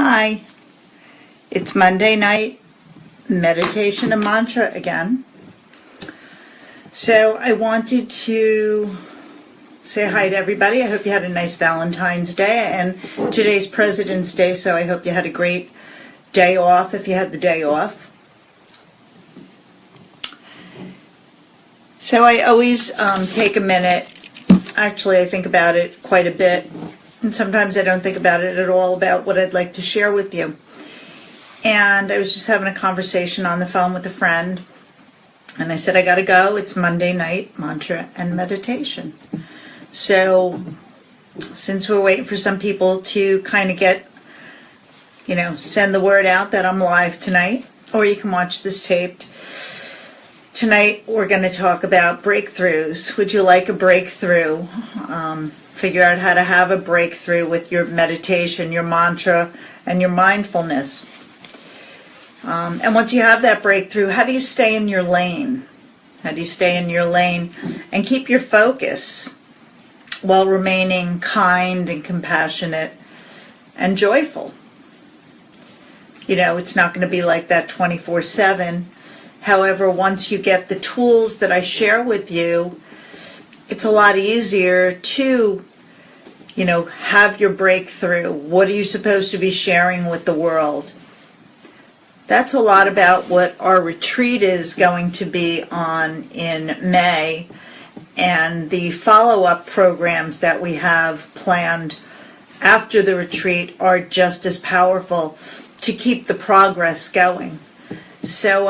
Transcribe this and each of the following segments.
Hi, it's Monday night meditation and mantra again. So I wanted to say hi to everybody. I hope you had a nice Valentine's Day, and today's President's Day, so I hope you had a great day off if you had the day off. So I always take a minute. Actually, I think about it quite a bit, and sometimes I don't think about it at all, about what I'd like to share with you. And I was just having a conversation on the phone with a friend, and I said, I gotta go. It's Monday night mantra and meditation. So since we're waiting for some people to kind of get, send the word out that I'm live tonight, or you can watch this taped. Tonight we're going to talk about breakthroughs. Would you like a breakthrough? Figure out how to have a breakthrough with your meditation, your mantra, and your mindfulness. And once you have that breakthrough, how do you stay in your lane? How do you stay in your lane and keep your focus while remaining kind and compassionate and joyful? It's not going to be like that 24/7. However, once you get the tools that I share with you, it's a lot easier to, have your breakthrough. What are you supposed to be sharing with the world? That's a lot about what our retreat is going to be on in May, and the follow-up programs that we have planned after the retreat are just as powerful to keep the progress going. So,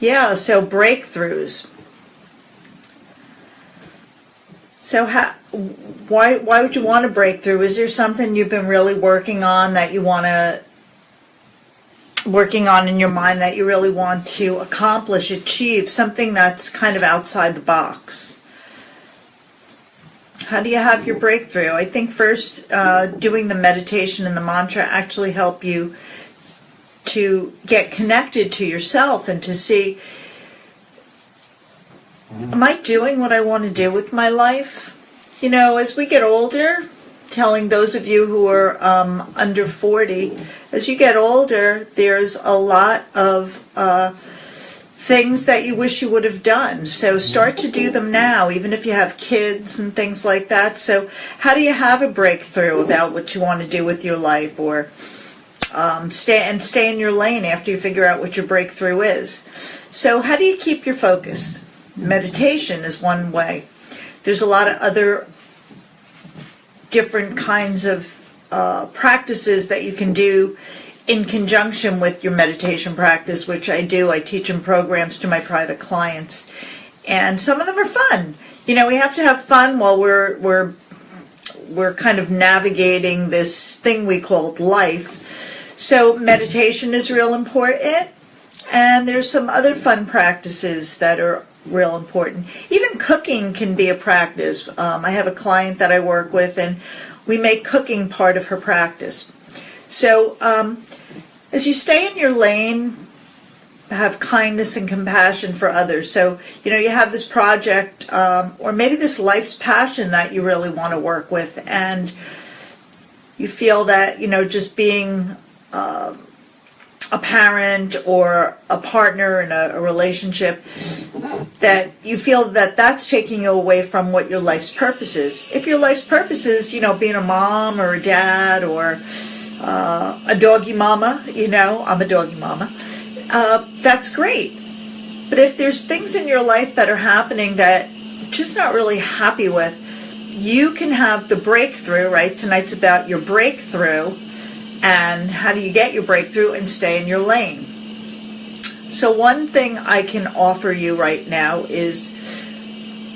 so breakthroughs. So why would you want a breakthrough? Is there something you've been really working on that you working on in your mind that you really want to accomplish, achieve, something that's kind of outside the box? How do you have your breakthrough? I think first doing the meditation and the mantra actually help you to get connected to yourself and to see, am I doing what I want to do with my life? As we get older, telling those of you who are under 40, as you get older, there's a lot of things that you wish you would have done. So start to do them now, even if you have kids and things like that. So how do you have a breakthrough about what you want to do with your life, or stay in your lane after you figure out what your breakthrough is? So how do you keep your focus? Meditation is one way. There's a lot of other different kinds of practices that you can do in conjunction with your meditation practice, which I do. I teach in programs to my private clients, and some of them are fun. We have to have fun while we're kind of navigating this thing we call life. So meditation is real important, and there's some other fun practices that are real important. Even cooking can be a practice. I have a client that I work with, and we make cooking part of her practice. So as you stay in your lane, have kindness and compassion for others. So, you have this project or maybe this life's passion that you really want to work with, and you feel that, just being a parent or a partner in a relationship, that you feel that that's taking you away from what your life's purpose is. If your life's purpose is, being a mom or a dad or a doggy mama, I'm a doggy mama, that's great. But if there's things in your life that are happening that you're just not really happy with, you can have the breakthrough, right? Tonight's about your breakthrough. And how do you get your breakthrough and stay in your lane? So one thing I can offer you right now is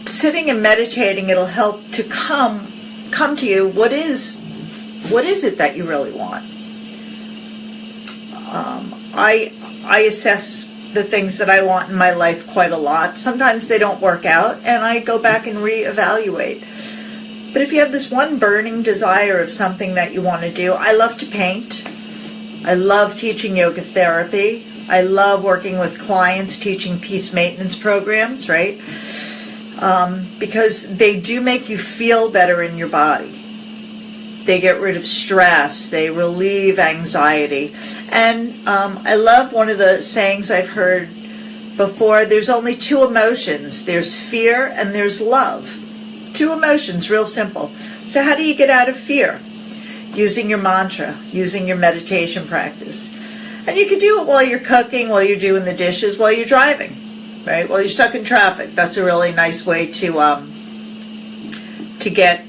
sitting and meditating. It'll help to come to you. What is it that you really want? I assess the things that I want in my life quite a lot. Sometimes they don't work out, and I go back and reevaluate. But if you have this one burning desire of something that you want to do, I love to paint. I love teaching yoga therapy. I love working with clients, teaching peace maintenance programs, right? Because they do make you feel better in your body. They get rid of stress. They relieve anxiety. And I love one of the sayings I've heard before. There's only two emotions. There's fear and there's love. Two emotions, real simple. So how do you get out of fear? Using your mantra, using your meditation practice. And you can do it while you're cooking, while you're doing the dishes, while you're driving, right? While you're stuck in traffic. That's a really nice way to get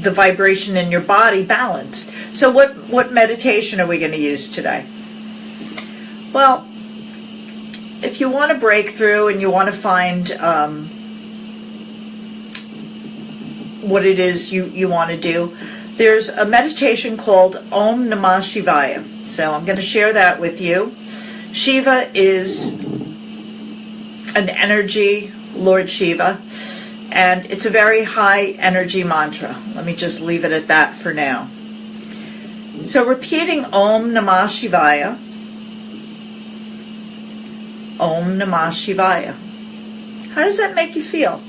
the vibration in your body balanced. So what meditation are we going to use today? Well, if you want to break through and you want to find what it is you want to do, there's a meditation called Om Namah Shivaya. So I'm going to share that with you. Shiva is an energy, Lord Shiva, and it's a very high energy mantra. Let me just leave it at that for now. So repeating Om Namah Shivaya, Om Namah Shivaya. How does that make you feel?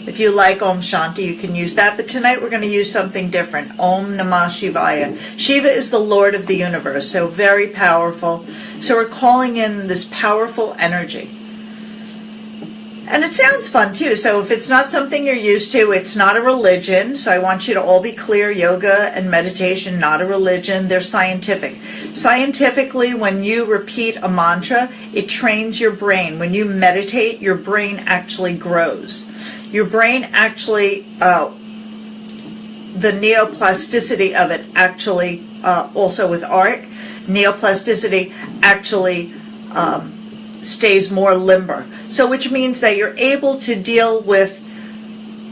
If you like Om Shanti, you can use that. But tonight we're going to use something different. Om Namah Shivaya. Shiva is the Lord of the universe, so very powerful. So we're calling in this powerful energy. And it sounds fun too. So if it's not something you're used to, it's not a religion. So I want you to all be clear. Yoga and meditation, not a religion. They're scientific. Scientifically, when you repeat a mantra, it trains your brain. When you meditate, your brain actually grows. Your brain actually, the neuroplasticity of it actually, also with art, neuroplasticity actually stays more limber. So which means that you're able to deal with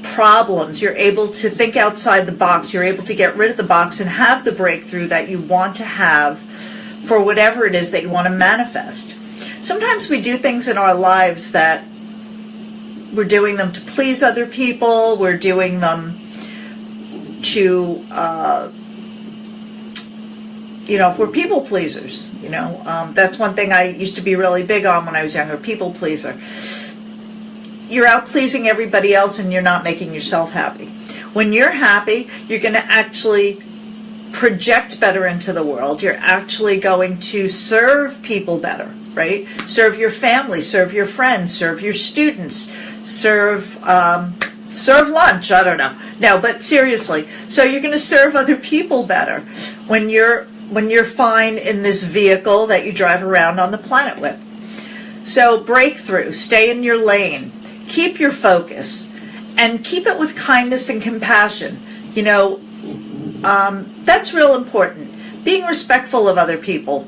problems. You're able to think outside the box. You're able to get rid of the box and have the breakthrough that you want to have for whatever it is that you want to manifest. Sometimes we do things in our lives that we're doing them to please other people. We're doing them to, if we're people pleasers, that's one thing I used to be really big on when I was younger, people pleaser. You're out pleasing everybody else and you're not making yourself happy. When you're happy, you're going to actually project better into the world. You're actually going to serve people better, right? Serve your family, serve your friends, serve your students, serve lunch, I don't know. No, but seriously, so you're going to serve other people better when you're fine in this vehicle that you drive around on the planet with. So breakthrough, stay in your lane, keep your focus, and keep it with kindness and compassion. That's real important. Being respectful of other people.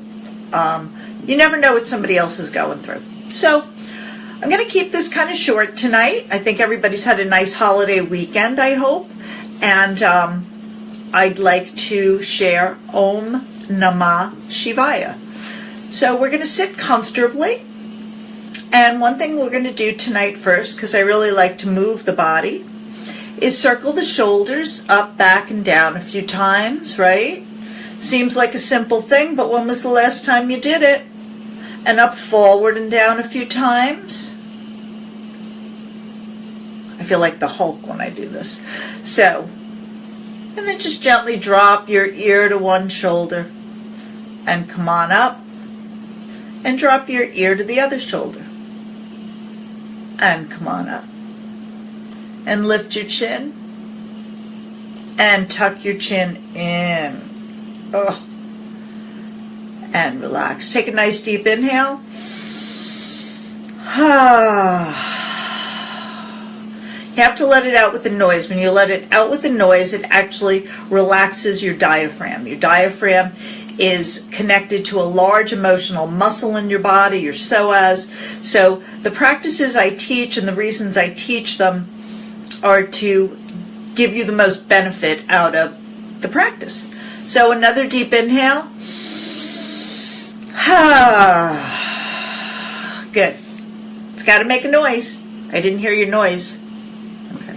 You never know what somebody else is going through. So I'm going to keep this kind of short tonight. I think everybody's had a nice holiday weekend, I hope. And I'd like to share Om Namah Shivaya. So we're going to sit comfortably. And one thing we're going to do tonight first, because I really like to move the body, is circle the shoulders up, back, and down a few times, right? Seems like a simple thing, but when was the last time you did it? And up, forward, and down a few times. I feel like the Hulk when I do this. So, and then just gently drop your ear to one shoulder. And come on up. And drop your ear to the other shoulder. And come on up. And lift your chin. And tuck your chin in. Oh. And relax. Take a nice deep inhale. You have to let it out with the noise. When you let it out with the noise, it actually relaxes your diaphragm. Your diaphragm is connected to a large emotional muscle in your body, your psoas. So the practices I teach and the reasons I teach them are to give you the most benefit out of the practice. So another deep inhale. Good. It's got to make a noise. I didn't hear your noise. Okay.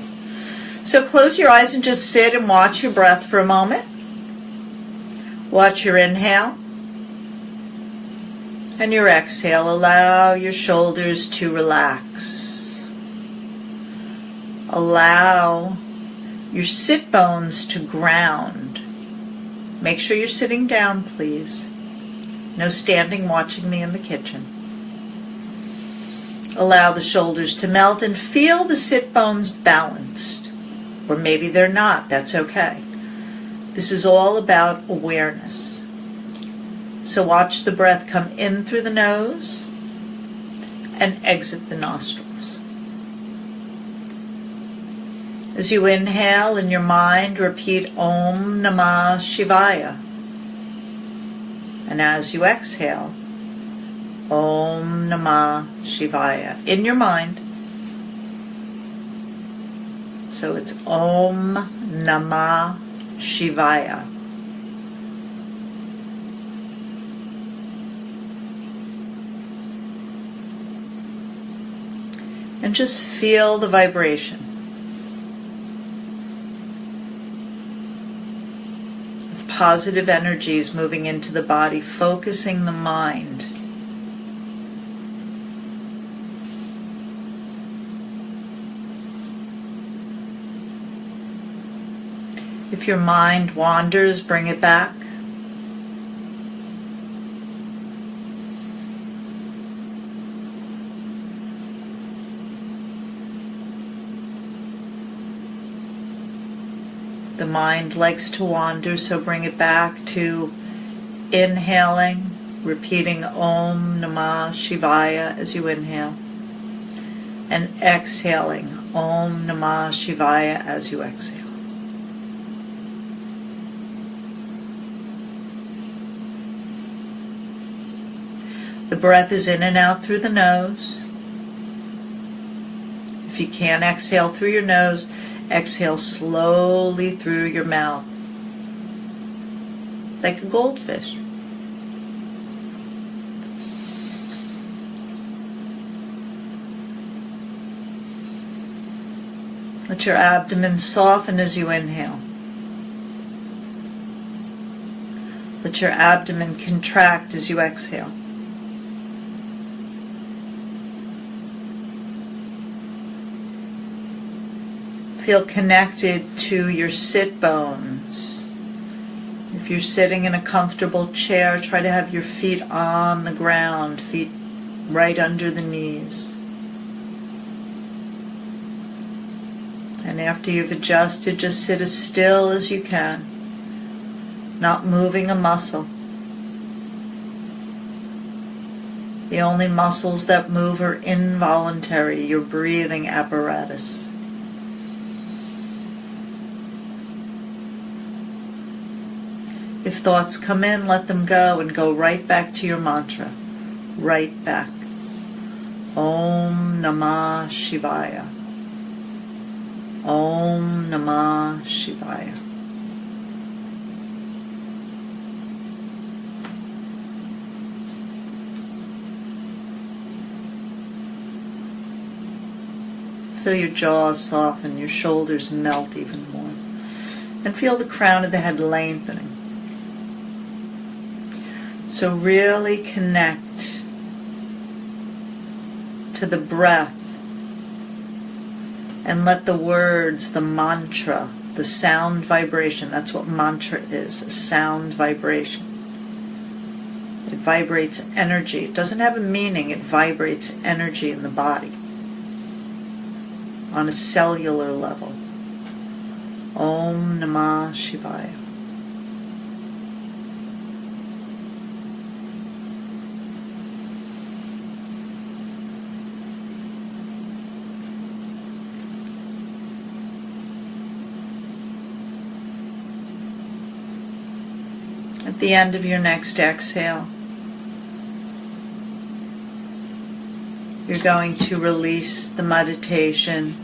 So close your eyes and just sit and watch your breath for a moment. Watch your inhale and your exhale. Allow your shoulders to relax. Allow your sit bones to ground. Make sure you're sitting down, please. No standing watching me in the kitchen. Allow the shoulders to melt and feel the sit bones balanced. Or maybe they're not, that's okay. This is all about awareness. So watch the breath come in through the nose and exit the nostrils. As you inhale in your mind, repeat Om Namah Shivaya. And as you exhale, Om Namah Shivaya in your mind. So it's Om Namah Shivaya. And just feel the vibration of positive energies moving into the body, focusing the mind. If your mind wanders, bring it back. The mind likes to wander, so bring it back to inhaling, repeating Om Namah Shivaya as you inhale, and exhaling Om Namah Shivaya as you exhale. The breath is in and out through the nose. If you can't exhale through your nose, exhale slowly through your mouth, like a goldfish. Let your abdomen soften as you inhale. Let your abdomen contract as you exhale. Feel connected to your sit bones. If you're sitting in a comfortable chair, try to have your feet on the ground, feet right under the knees. And after you've adjusted, just sit as still as you can, not moving a muscle. The only muscles that move are involuntary, your breathing apparatus. If thoughts come in, let them go and go right back to your mantra. Right back. Om Namah Shivaya. Om Namah Shivaya. Feel your jaws soften, your shoulders melt even more. And feel the crown of the head lengthening. So really connect to the breath and let the words, the mantra, the sound vibration, that's what mantra is, a sound vibration. It vibrates energy. It doesn't have a meaning, it vibrates energy in the body on a cellular level. Om Namah Shivaya. At the end of your next exhale, you're going to release the meditation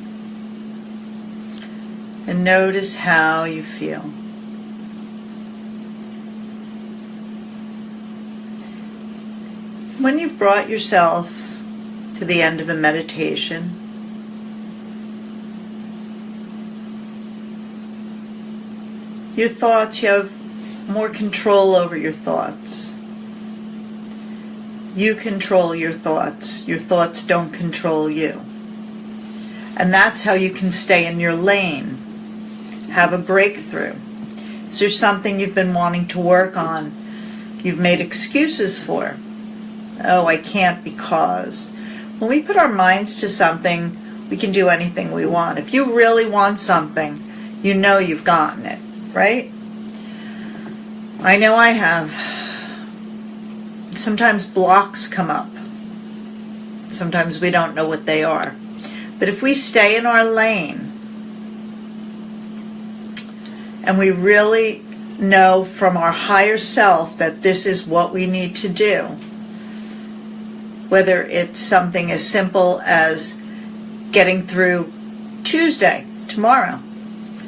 and notice how you feel. When you've brought yourself to the end of a meditation, your thoughts, you have more control over your thoughts. You control your thoughts. Your thoughts don't control you. And that's how you can stay in your lane. have a breakthrough? Is there something you've been wanting to work on, you've made excuses for? Oh, I can't because. When we put our minds to something, we can do anything we want. If you really want something, you know you've gotten it, right? I know I have. Sometimes blocks come up. Sometimes we don't know what they are. But if we stay in our lane, and we really know from our higher self that this is what we need to do, whether it's something as simple as getting through Tuesday, tomorrow,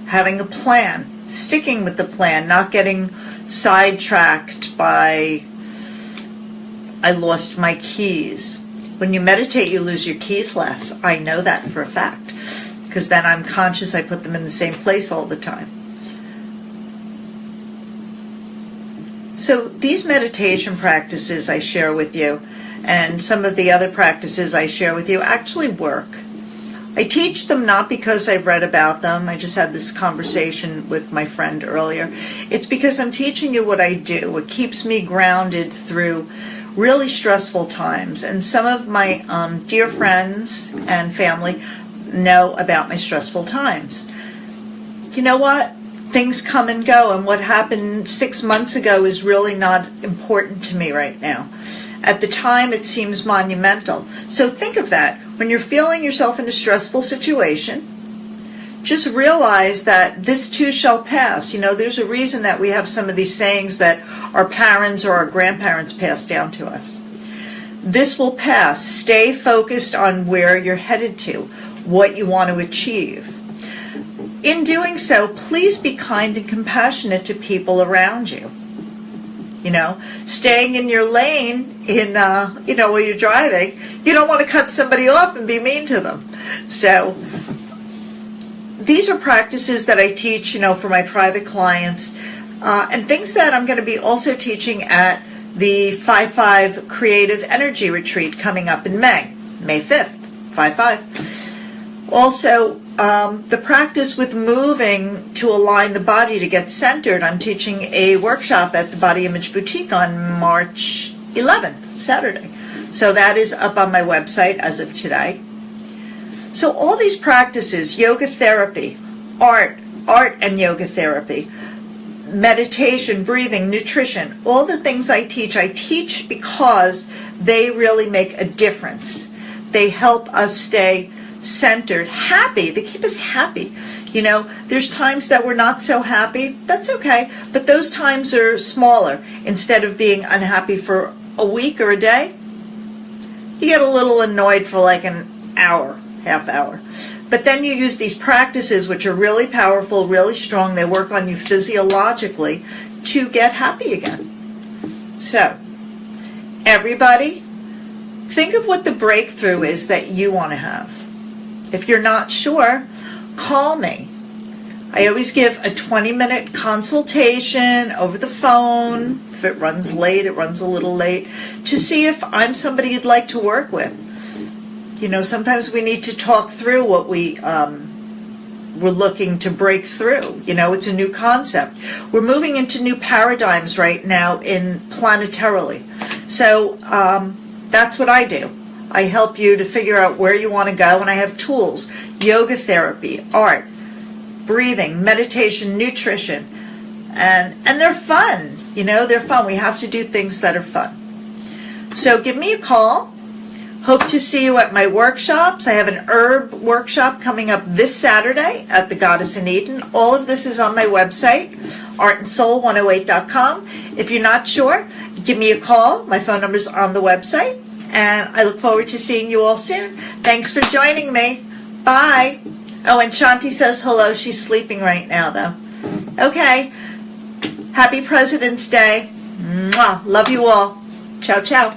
having a plan, sticking with the plan, not getting sidetracked by, I lost my keys. When you meditate, you lose your keys less. I know that for a fact, because then I'm conscious I put them in the same place all the time. So these meditation practices I share with you, and some of the other practices I share with you, actually work. I teach them not because I've read about them. I just had this conversation with my friend earlier. It's because I'm teaching you what I do. It keeps me grounded through really stressful times. And some of my dear friends and family know about my stressful times. You know what? Things come and go, and what happened 6 months ago is really not important to me right now. At the time, it seems monumental. So think of that. When you're feeling yourself in a stressful situation, just realize that this too shall pass. You know, there's a reason that we have some of these sayings that our parents or our grandparents passed down to us. This will pass. Stay focused on where you're headed to, what you want to achieve. In doing so, please be kind and compassionate to people around you. You know, staying in your lane while you're driving, you don't want to cut somebody off and be mean to them. So these are practices that I teach, for my private clients, and things that I'm going to be also teaching at the 5-5 Creative Energy Retreat coming up in May 5th, 5-5. Also, the practice with moving to align the body to get centered. I'm teaching a workshop at the Body Image Boutique on March 11th, Saturday. So that is up on my website as of today. So all these practices, yoga therapy, art and yoga therapy, meditation, breathing, nutrition, all the things I teach because they really make a difference. They help us stay centered, happy. They keep us happy. There's times that we're not so happy. That's okay. But those times are smaller. Instead of being unhappy for a week or a day, you get a little annoyed for like an hour, half hour. But then you use these practices, which are really powerful, really strong. They work on you physiologically to get happy again. So, everybody, think of what the breakthrough is that you want to have. If you're not sure, call me. I always give a 20-minute consultation over the phone. If it runs late, it runs a little late, to see if I'm somebody you'd like to work with. Sometimes we need to talk through what we're looking to break through. It's a new concept. We're moving into new paradigms right now planetarily. So that's what I do. I help you to figure out where you want to go, and I have tools: yoga therapy, art, breathing, meditation, nutrition, and they're fun. They're fun. We have to do things that are fun. So give me a call. Hope to see you at my workshops. I have an herb workshop coming up this Saturday at the Goddess in Eden. All of this is on my website, artandsoul108.com. If you're not sure, give me a call. My phone number is on the website. And I look forward to seeing you all soon. Thanks for joining me. Bye. Oh, and Shanti says hello. She's sleeping right now, though. Okay. Happy President's Day. Mwah. Love you all. Ciao, ciao.